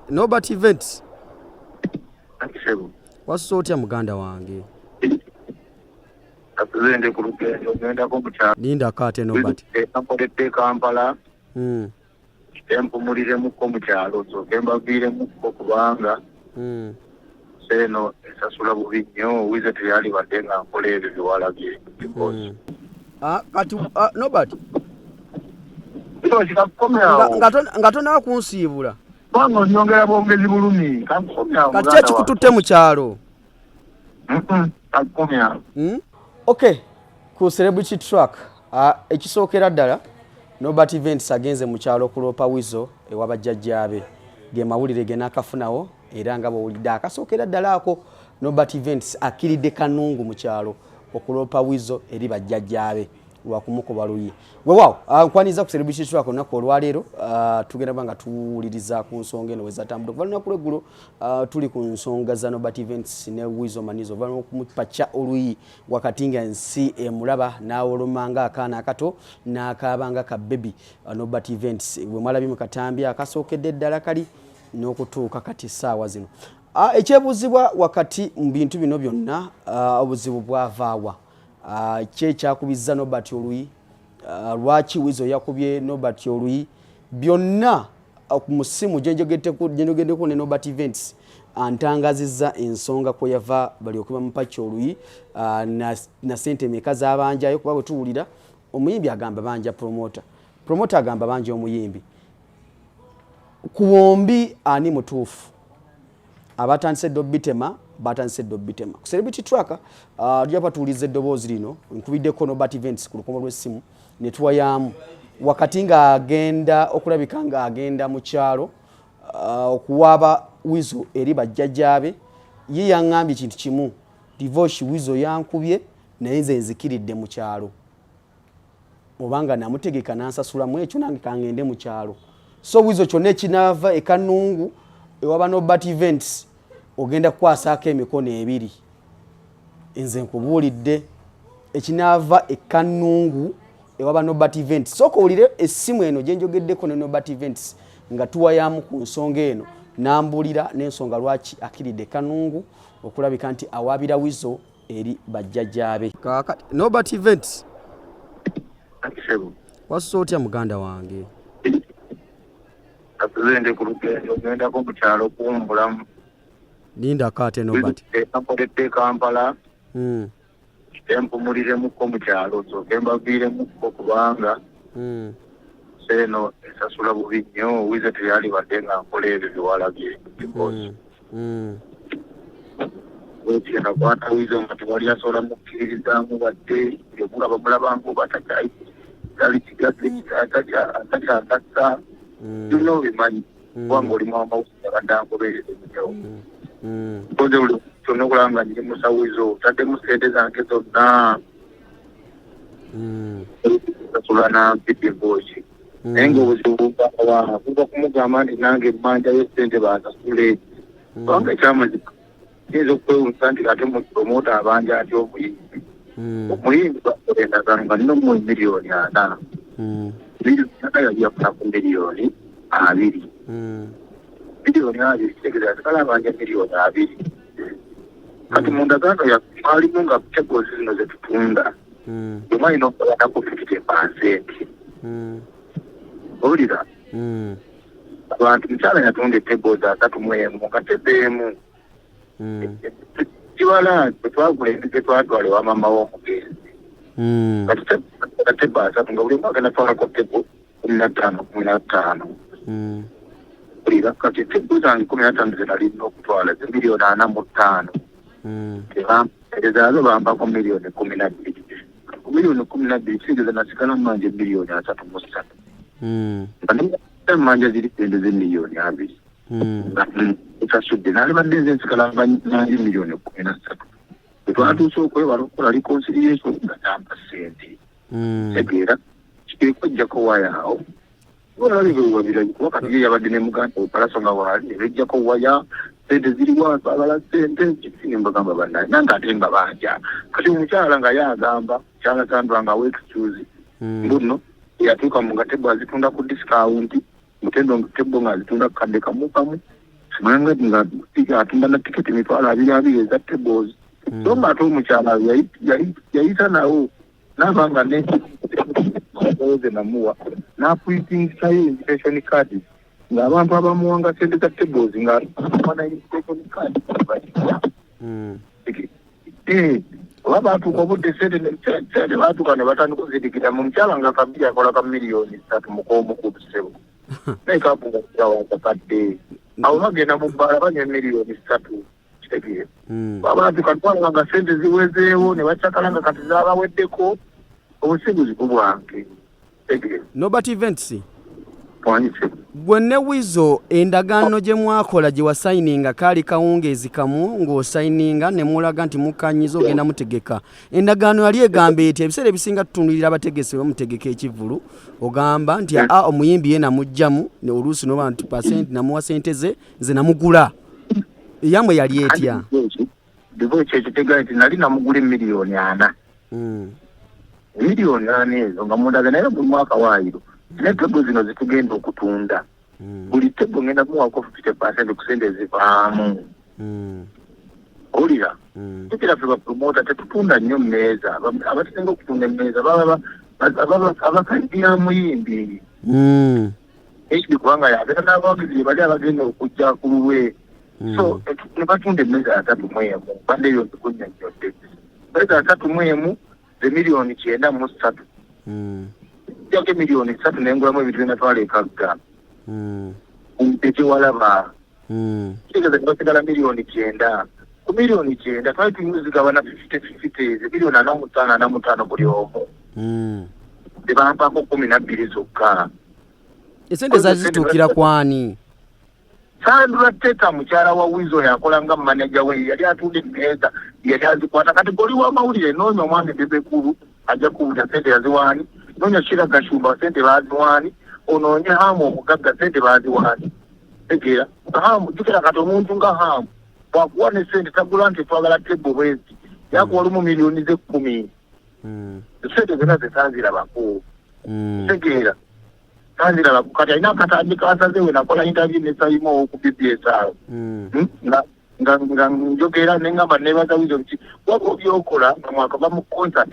Nobert Events. What's otya muganda wange? Atuzende ku lugendo ngenda ko mukyalo. Linda kate Nobert. Nakodde Kampala. Tempumulire muko mukyalo so kembavire muko kubanga. Seno esasula bubi nnyo wize teyali badde nga nkola ebyo byewalabye. Kati Nobert. Nga tonna kunsiibula. Bango nyongera bongezi bulumi. Kati ekikututte mu kyalo. Okay. Ku Celebrity Track ekisookera ddala Nobert Events agenze mu kyalo kuloopa wizo ewabajjajjaabe. Ge mawulire ge naakafunawo era nga bw'owulidde akasookera ddala ako Nobert Events akiridde kanungu mu kyalo okuloopa wizo eri bajjajjaabe lwakumukuba luyi. Weewaawo nkwaniza ku Celebrity Track olunaku olwaleero tugenda banga tuwuliriza ku nsonga eno wezatambula. Okuva lunaku lweggulo tuli ku nsonga za Nobert Events ne Wizo Manizo oluvannyuma okumupaca oluyi wakati nga ensi emulaba n'awolomanga akaana akato n'akaabanga ka bebi. Nobert Events bwe mwalabye mu katambi akasookedde ddala kali n'okutuuka kati ssaawa zino. Ekyebuuzibwa wakati mu bintu bino byonna obuzibu bwavaawa. Kyekyakubiza Nobert oluyi, lwaki Wizo yakubye Nobert oluyi, byonna ku musimu gyenjogeddeko ne Nobert Events antangazizza ensonga kwe yava balyoke bamupaca oluyi na ssente meka z'abanjayo kuba bwe tuwulira omuyimbi agamba banja promota agamba banja omuyimbi. Ku bombi ani mutuufu? Abatandise Dobitema batandise Dobitema. Ku Celebrity Track tujja patuuliza eddoboozi lino nkubiddeko Nobert Events ku lukomo lw'essimu ne tuwayamu wakati nga agenda okulabika nga agenda mu kyalo okuwaaba Wizo eri bajjajjaabe. Ye yaŋŋambye kintu kimu, divorce Wizo yankubye naye nze nzikiridde mu kyalo, obanga namutegeka nansasulamu ekyo nange kangende mu kyalo. So Wizo kyonna ekinaava ekanungu ewaba Nobert Events ogenda kukwasaako emikono ebiri. Nze nkubuulidde ekinaava ekanungu ewaba Nobert Events. Sooka owulire essimu eno gye njogeddeko ne Nobert Events nga tuwayamu ku nsonga eno n'ambuulira n'ensonga lwaki akiridde kanungu okulabika nti awaabira Wizo eri bajjajjaabe. Nobert Events. Wasusa otya muganda wange? Atuzende ku lugendo ngenda ko mukyalo kuwumbulamu. Linda kate Nobert. Nakodde Kampala. Tempumulire muko mukyalo so kembavire muko kubanga. Seno esasula bubi nnyo wize teyali badde nga nkola ebyo byewalabye. Wekigenda kwata Wizo nga tewali asobola mukkiririzaamu badde ebulaba mulabangu batakyali kigadde atakyagasa. Bino bimanyi kubanga oli mama abadde angobereza ennyo. Koze buli kyonna okulaba nga nyiri musa Wizo otaddemu ssente zange zonna. Sasula nampidde embooki. Naye ng'obuzibu bwava kuva kumugamba nti nange emmanjayo ssente bansasule. Kubanga ekyamazima kiyinza okwewuunyisa nti ate mu promota abanja ati omuyimbi. Omuyimbi bakola endagaano nga nina omuwa miliyoni 4. Miliyoni 4 yali yafuna ku miliyoni 2. Miliyoni 2 kitegeeza nti kale abanja miliyoni 2. Kati mu ndagaano mwalimu nga tegozi zino ze tutunda yomwe alina okukolanaku 50%. Owulira abantu mukyala yatunda etegozi 31 katebeemu kibala twagula enzige twatwala ewa maama w'omugenzi. Kati teba 3 nga buli mwaka agenda twalako tebo 15. Owulira kati tebo zange 15 ze nalina okutwala ze miliyoni 45. Ezaazo bampako miliyoni 12. Miliyoni 12 kisigeza nasigala mmanja miliyoni 3.3. Manja ziri ssente ze miliyoni 2. musasudde n'alibadde nze nsigalanga nange miliyoni 13 twatuuse okwewala okukola reconciliation nga tampa ssente tegeera kikojjako wayaawo olabibewabira wakati ye yabadde ne muganda opalaso nga waali nebejjako waya sente ziriwo abala sente nembagamba bannaye nange ate nga banja kati omukyala nga yagamba kyala sandwa nga weexcuse mbuno yatuuka mu ngatebo azitunda ku discount mutendo tebo nga azitunda kukadde kamukamu simanga nga atunda na tiketi mitwalo 2 eza tables so nga ate omukyala yayita nawo nabanga ne oze namuwa n'akuyitingisayo invitation card ng'abantu abamuwanga sente za tables nga bana invitation card oba baatuuka obudde sente baatuuka ne batandika okuzidikira mu mukyala nga kabiri akola ka miliyoni 3 mukoomu ku tusebo naye kapunga kyawaakakadde awo bagenda mu bbaala banywa miliyoni 3 kitegeera abantu katwala nga sente ziwezeewo ne bakyakala nga kati zaabaweddeko obusibuzi bwange tegeera Norbert Events pwanyise gwe ne Wizo endagaano gye mwakola gye wasayininga kaali kawungeezi kamu ng'osayininga ne mulaga nti mukanyiza ogenda mutegeka endagaano yali egamba eti ebiseera ebisinga tutundulira abategesi bamutegeka ekivulu ogamba nti omuyimbi ye namugjamu ne oluusi noba nti pasenti namuwa sente ze nze namugula eyamwe yali etya divoice ekitegeera nti nali namugula miliyoni 4 miliyoni 4 ezo nga mundaga naye buli mwaka waayiro ne tebo zino zitugenda okutunda buli tebo ngenda muwako 50% ku sente zivaamu olira tukira ffe bapromota tetutunda nnyo mmeeza abatusinga okutunda emmeeza baba abakaliya muyimbi ekyo kubanga yabeera n'abawagizi bali abagenda okujja ku lulwe so ne batunda emmeeza 3 badde eyo nzikunya nnyodde emmeeza 3 ze miliyoni 93 yake miliyoni 3 nengulamu ebintu binatwala ekagga ekiwalaba kitegeeza kibasigala miliyoni 9 ku miliyoni 9 twali tuyuzigabana 50 miliyoni 45 buli omu tebampako 12 zokka esente zazituukira kwani Sandra Teta mukyala wa Wizo yakolanga manager we yali atunda emmeeza yali azikwata kati goli wa mawulire noonya omwami bebekulu ajja kuwuta sente yaziwaani noonya Shira Gashumba sente baziwaani onoonye Hamu omugagga sente baziwaani tegeera Hamu jukira kati omuntu nga Hamu bwakuwa ne sente tagula nti twagala tebo bwezi yakuwa lumu miliyoni ze 10 sente zonna zetanzirabako tegeera tanziraba kati alina akatandika asazewe nakola interview ne Saimo ku BBS nga njogera nengamba nebaza Wizo nti wako byokola nga mwaka ba mu concert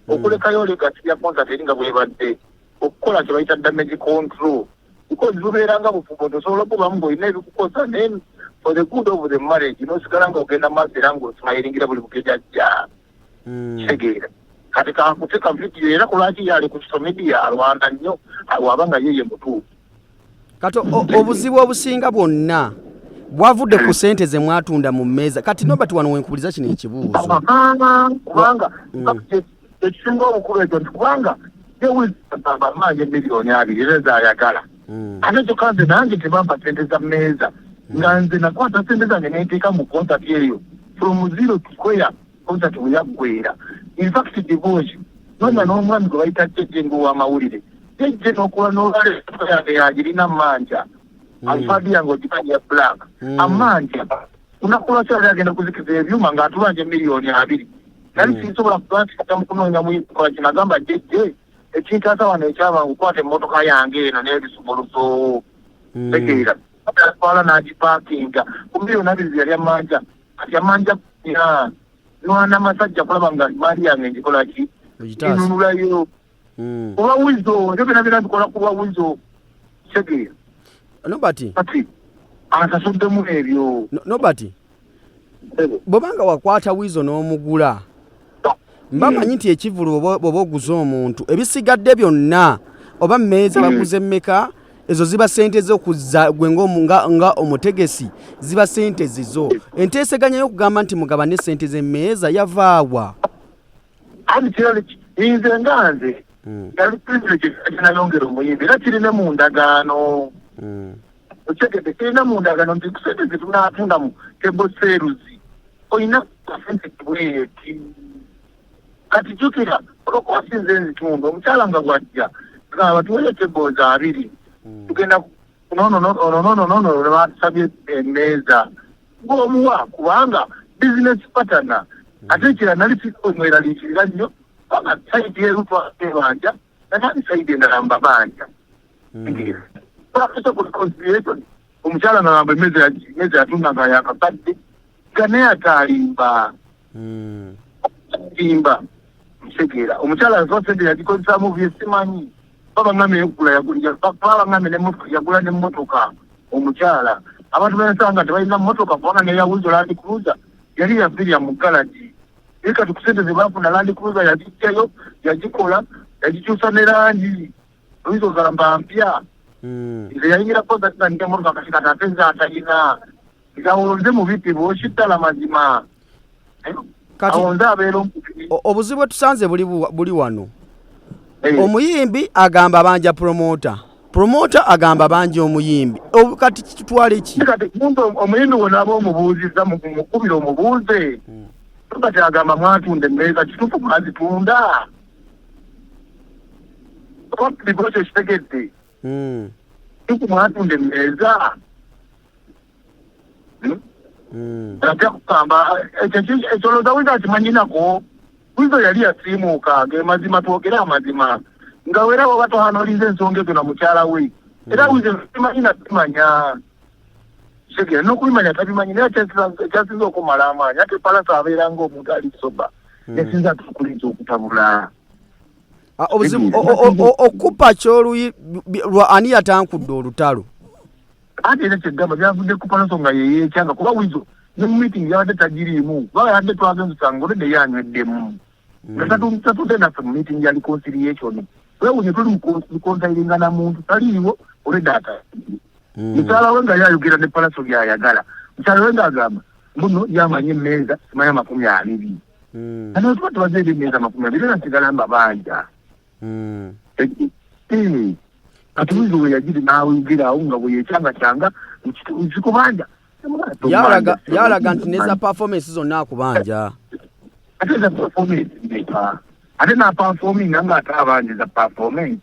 okulekayo legati ya concert eringa bwebadde okukola kye bayita damage control because lubeeranga bufumbo tosobola okuba mbu olina ebikukosa then for the good of the marriage nosigala nga ogenda maaso era ng'osimayiringira buli bukejajja kitegeera kati kakuteka video era kulaki yali ku social media alwana nnyo wabanga yeye mutuufu kati obuzibu obusinga bwonna bwavudde ku sente ze mwatunda mu mmeeza kati Norbert wano wenkuliza kino ekibuuzo kubanga ekisinga obukulu ekyo nti kubanga yewizaaba manje miliyoni 2 era zaayagala ate ekyo kanze nange tebampa sente za mmeeza nga nze nakwata sente zange neeteeka mu concert eyo from 0 to square concert we yaggwera in fact divorce nonna n'omwami gwe bayita Jejje ng'owamawulire Jejje n'okola n'olwale yange yagirina manja alifadi yange ogimanyi ya black amanja unakola kyali agenda kuzikiza ebyuma ng'atubanja miliyoni 2 nali sinsobola kubansikata mu kunoonya muyikola kinagamba Jejje ekintaasa wano ekyabangu kwata emmotoka yange eno n'ebisumuluso tegeera atwala n'agipaakinga ku miliyoni 2 yali amanja kati amanja nwana masajja kulaba nga mali yange ngikola ki inunulayo oba Wizo njo byonna bikola kuba Wizo tegeera Norbert kati atasuddemu ebyo Norbert bobanga wakwata Wizo n'omugula mbamanyi nti ekivulu bwoba oguza omuntu ebisigadde byonna oba mmeeza baguze mmeka ezo ziba sente z'okuzza gwe nga omutegesi ziba sente zizo enteeseganya y'okugamba nti mugabane sente z'emmeeza yavaawa ani kirali nze nganze yali privilege nayongera omuyimbi era kirine mu ndagaano ochekete kina mundagano nti kusente zetunatunda mu table sales oyina percentage bweti kati jukira olwokuwasinze enzitundu omukyala nga gwajja ngaba tuwele table za abiri tugenda nono batusabye emmeeza ng'omuwa kubanga business partner ate ekira nali omweraliikirira nnyo kubanga sayidi erutwa ebanja natali sayidi endala mbabanja reconciliation omukyala nagamba emmeeza yatunda nga yakakadde gane atalimba imba msegeera omukyala sente yagikozesaamu byesimanyi baba ngame yagula n'emmotoka omukyala abantu bensanga tebalina mmotoka kubanga neyawuzo Land Cruiser yali yavira mu galagi naye kati ku sente zebafuna Land Cruiser yagijjayo yagikola yagikyusa ne langi oyinza ogamba mpya nze yayingira koza tinanike emmotoka kati kati ate nze atalina ngawonze mu biti bw'okittala mazima awonze abeera obuzibu tusanze buli wano omuyimbi agamba banja promota agamba banja omuyimbi kati kitwale ki kati omuyimbi wona aba omubuuziza mukubira omubuuze kati agamba mwatunda emmeeza kituufu mwazitunda bikokyo kitegedde kituufu mwatunda emmeeza ajja kugamba ekyo looza wiza akimanyinako wizo yali yasiimuuka ge mazima twogere amazima nga weera waba tohanoliza ensonga ezo na mukyala we era wizo simanyina simanya segera n'okubimanya tabimanyi naye ekyasinza okumala amaanyi ate palasa abeera ng'omuntu ali soba nesinza tukuliza okutabula obuzibu okupa kyoluyi lwa ani yatankudde olutalo ate era kyegamba byavudde ku palasa nga yeyeekyanga kuba wizo ne mu meeting yabadde tagiriimu baba yabadde twagenze usanga olwedde yanyweddemu tatudde naffe mu meeting ya reconciliation wewunye tuli mukonsayiringa na muntu taliiwo olwedde atagiri mukyala we nga yayogera ne palaso byayagala mukyala we ng'agamba muno yamanyi emmeeza simanya 20 ate tuba tubazeera emmeeza 20 era nasigala mbabanja kati wizo we yagiri n'awigirawo nga bwe yekyanga zikubanja yalaga nti neza performance zonna akubanja ate za performance ndeka ate na performing nga ate abanje za performance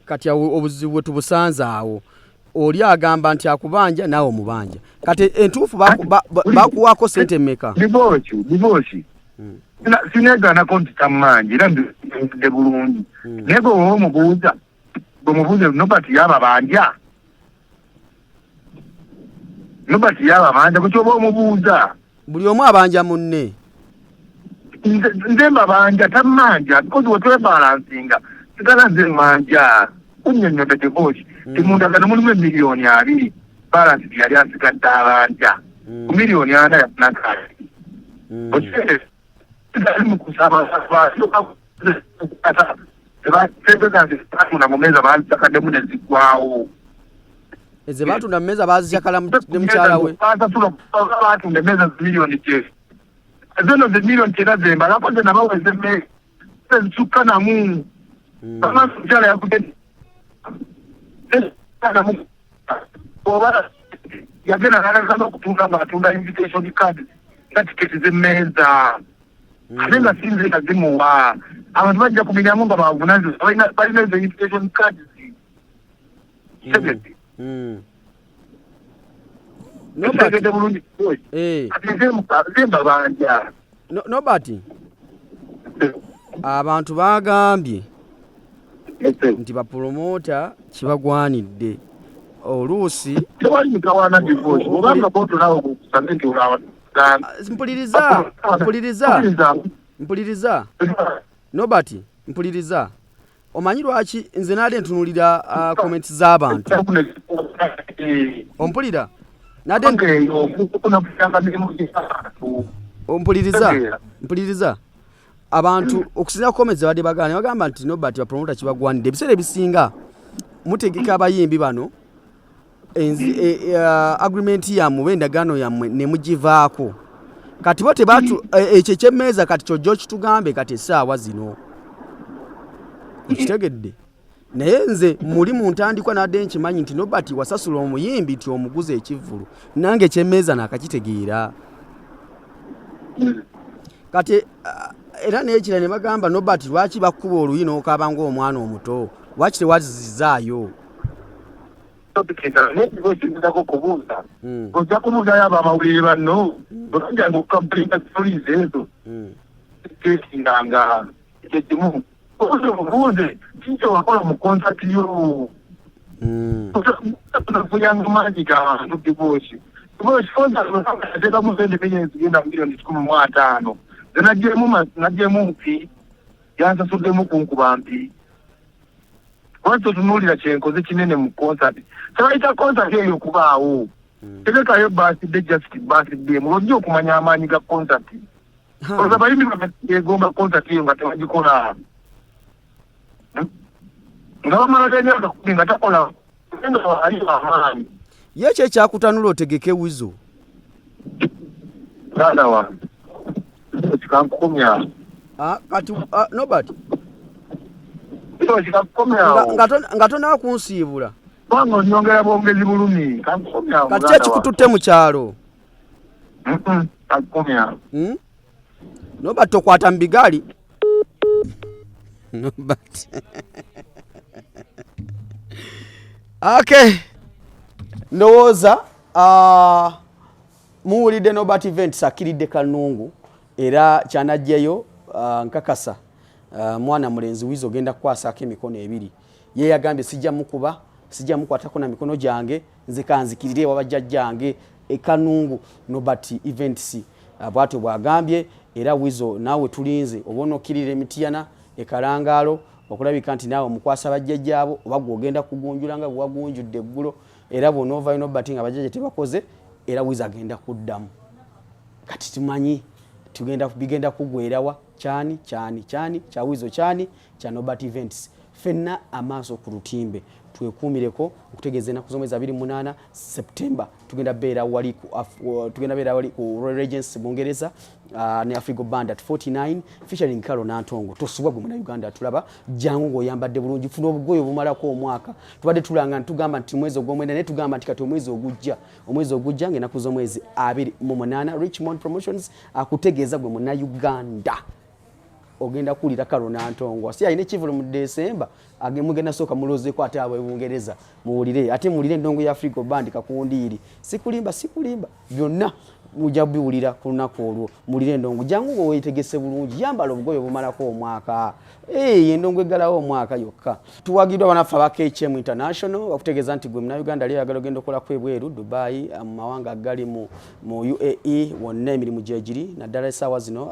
kati obuzibu bwe tubusanze awo oli agamba nti akubanja naawe omubanja kati entuufu bakuwaako sente mmeka divorce sineegaanako nti tammanyi era ndidde bulungi naye bwe oba omubuuza Nobert yababanja bwekyoba omubuuza buli omu abanja munne nze mbabanja tammanja because wetwebalansinga sigala nze mmanja kunnyonnyodde divorce timundagano mulimu 2 million balance yali asigadde abanja ku 4 million yafuna kati okitegeeza sigala mukusaba tebatunda mu mmeeza baazisakaddemu ne ziggwawo eze batunda mu mmeeza baazisakala ne mukyala we batunda emmeeza zi miliyoni 10 zino zi miliyoni 9 zembalako ze nabaweze emmeeza zisukka namu amaaso mukyala yagudde oba yagenda nalagana okutunda ng'atunda invitation card nga tiketi z'emmeeza ate nga sinze nga zimuwa abantu bajja kumiramu nga bavunaanyizibwa balina ezo invitation cards segedde tegedde bulungi zembabanja Nobert abantu bagambye nti bapromota kibagwanidde oluusi tewali mikawaana divorce obanga botonawo kusange nti mpuliriza Nobert mpuliriza omanyi lwaki nze nali ntunulira comments z'abantu ompulira nade mpuliriza abantu okusinza comments badde bagamba nti Nobert bapromota kibagwanidde ebiseera ebisinga mutegeka abayimbi bano agreement yammwe endagaano yammwe ne mugivaako kati bo tebatu ekyo ekyemmeeza kati kyojja okitugambe kati essaawa zino okitegedde naye nze muli mu ntandikwa nadde nkimanyi nti Nobert wasasula omuyimbi nti omuguze ekivvulu nange kyemmeeza naakakitegeera kati era n'ekira ne bagamba Nobert lwaki bakkuba oluyi n'okaaba ng'omwana omuto lwaki tewazizaayo nekigokirizako kubuuza ojja kubuuzayo abamawulire banno olanja ngaokukampulina stories ezo tekinganga kyekimu obuuze kikyo wakola mu contract yo tunafuyanga mangi gabantu dibosi ateekamu sente penya zigenda milioni 15 nagyemu mpi yansasuddemu kunkuba mpi lwaki otunuulira kyenkoze kinene mu concert tebayita concert eyo okubaawo tegekayo birthday just birthday mulojja okumanya amaanyi ga concert oza bayimbi bagomba concert eyo nga tebagikola nga bamala emyaka 10 nga takola nga ali amaanyi ye ekyo ekyakutanula otegeke wizo mwana wange kikankukomyawo kati Nobert kikankukomyawo nga tonaba kunsiibula kubanga onyongera bwongezi bulumi kankukomyawo kati ki ekikututte mu kyalo kankukomyawo Nobert tokwata mu bigaali Nobert okay ndowooza muwulidde Nobert Events akiridde Kanungu era kyanajjayo nkakasa mwana mulenzi wizo ogenda kukwasako emikono ebiri ye yagambye sijja mukwatako na mikono gyange nze kanzikirire wabajjajjange Kanungu Nobert Events bwatyo bwagambye era wizo naawe tulinze obona okkirira emitiyana ekalangaalo okulabika nti naawe mukwasa bajjajjaabo oba gwogenda kugunjula nga bwewagunjudde eggulo era bw'onoovayo Nobert nga bajjajja tebakoze era wizo agenda kuddamu kati tumanyi bigenda kugwerawa kyani kya wizo kyani kya Nobert Events fenna amaaso ku lutimbe twekuumireko okutegeeza ennaku z'omwezi 28 September tugenda beera wali ku Royal Regency Bungereza ne Afrigo Band at 49 featuring Carol Nantongo tosubwa gwe Uganda tulaba jangu ng'oyambadde bulungi funa obugoye obumalako omwaka tubadde tulanga ntugamba nti mwezi ogw'omwenda naye tugamba nti kati omwezi ogujja ng'ennaku z'omwezi 28 Richmond Promotions akutegeeza gwe Munnayuganda ogenda kuwulira Carol Nantongo si alina ekivulu mu December mugenda sooka mulozeeko ate abo Bungereza muwulire ate muwulire endongo ya Afrigo Band kakundiiri sikulimba byonna mujja biwulira ku lunaku olwo muwulire endongo jangu ngo weetegese bulungi yambala obugoye obumalako omwaka endongo eggalawo omwaka yokka tuwagiddwa banaffe aba KHM International okutegeeza nti gwe Munnayuganda ali ayagala ogenda okolako ebweru Dubai mu mawanga agali mu UAE wonna emirimu gyegiri naddala essaawa zino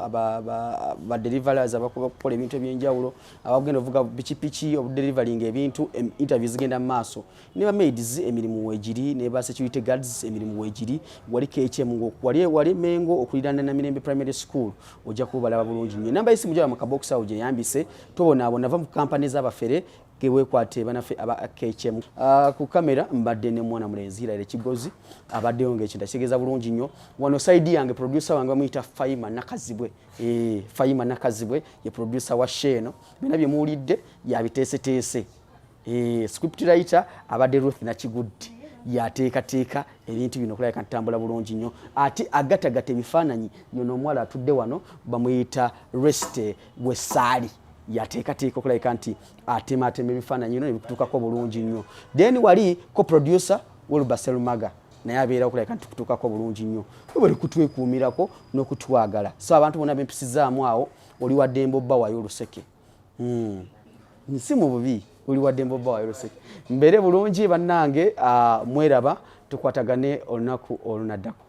ba deliverers abakukola ebintu ebyenjawulo abagenda ovuga pikipiki obudelivaling ebintu interviews zigenda mu maaso ne ba maids emirimu weegiri ne ba security guards emirimu weegiri wali KHM wali Mengo okulirana na Mirembe Primary School ojja kubalaba bulungi nnyo namba y'essimu gy'aba mu kabox awo gye yambise tobonaabona nava mu kampani z'abafere geweekwate banaffe aba KHM ku kamera mbadde ne mwana mulenzi Iraire Kigozi abaddeyo ng'ekintu kitegeeza bulungi nnyo wano side yange producer wange bamuyita Faima Nakazibwe Faima Nakazibwe ye producer wa Sheno bina bye muwulidde yabiteeseteese script writer abadde Ruth Nakigudde yateekateeka ebintu bino okulabika ntambula bulungi nnyo ate agatagata ebifaananyi yono omuwala atudde wano bamuyita Reste Wesaali yateekateeka okulabika nti atemaatema ebifaananyi bino nebikutuukako bulungi nnyo then wali co-producer Wilbur Serumaga naye abeera okulabika nti kutuukako bulungi nnyo bwe kutwekuumirako n'okutwagala so abantu bonna bempisizaamu awo oli wa Dembo Bbawayo Luseke si mu bubi oli wa Dembo Bbawayo Luseke mbeere bulungi bannange mweraba tukwatagane olunaku olunaddako